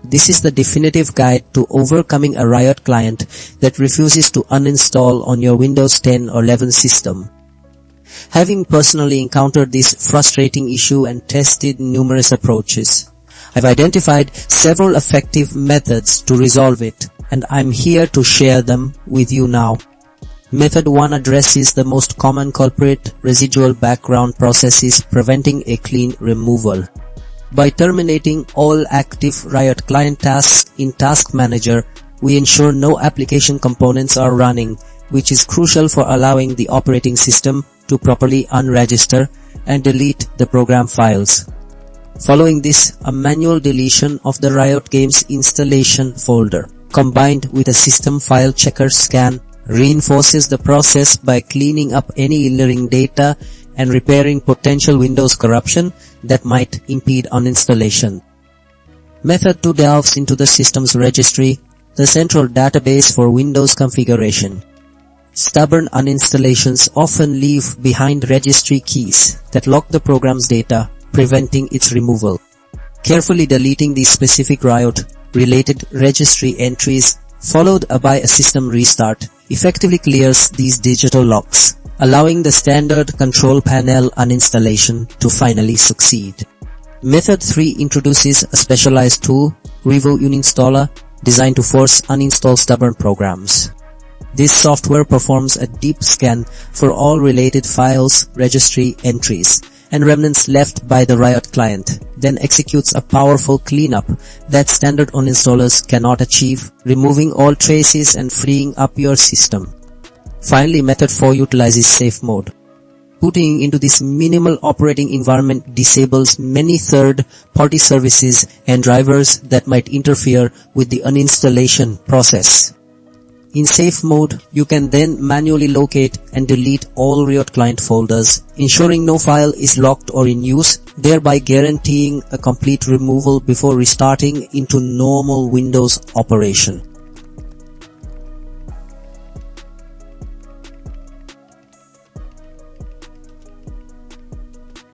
This is the definitive guide to overcoming a Riot client that refuses to uninstall on your Windows 10 or 11 system. Having personally encountered this frustrating issue and tested numerous approaches, I've identified several effective methods to resolve it, and I'm here to share them with you now. Method 1 addresses the most common culprit, residual background processes preventing a clean removal. By terminating all active Riot client tasks in Task Manager, we ensure no application components are running, which is crucial for allowing the operating system to properly unregister and delete the program files. Following this, a manual deletion of the Riot Games installation folder, combined with a system file checker scan, reinforces the process by cleaning up any lingering data and repairing potential Windows corruption that might impede uninstallation. Method 2 delves into the system's registry, the central database for Windows configuration. Stubborn uninstallations often leave behind registry keys that lock the program's data, preventing its removal. Carefully deleting these specific Riot-related registry entries, followed by a system restart, effectively clears these digital locks, allowing the standard control panel uninstallation to finally succeed. Method 3 introduces a specialized tool, Revo Uninstaller, designed to force uninstall stubborn programs. This software performs a deep scan for all related files, registry entries, and remnants left by the Riot client, then executes a powerful cleanup that standard uninstallers cannot achieve, removing all traces and freeing up your system. Finally, Method 4 utilizes safe mode. Putting into this minimal operating environment disables many third-party services and drivers that might interfere with the uninstallation process. In safe mode, you can then manually locate and delete all Riot client folders, ensuring no file is locked or in use, thereby guaranteeing a complete removal before restarting into normal Windows operation.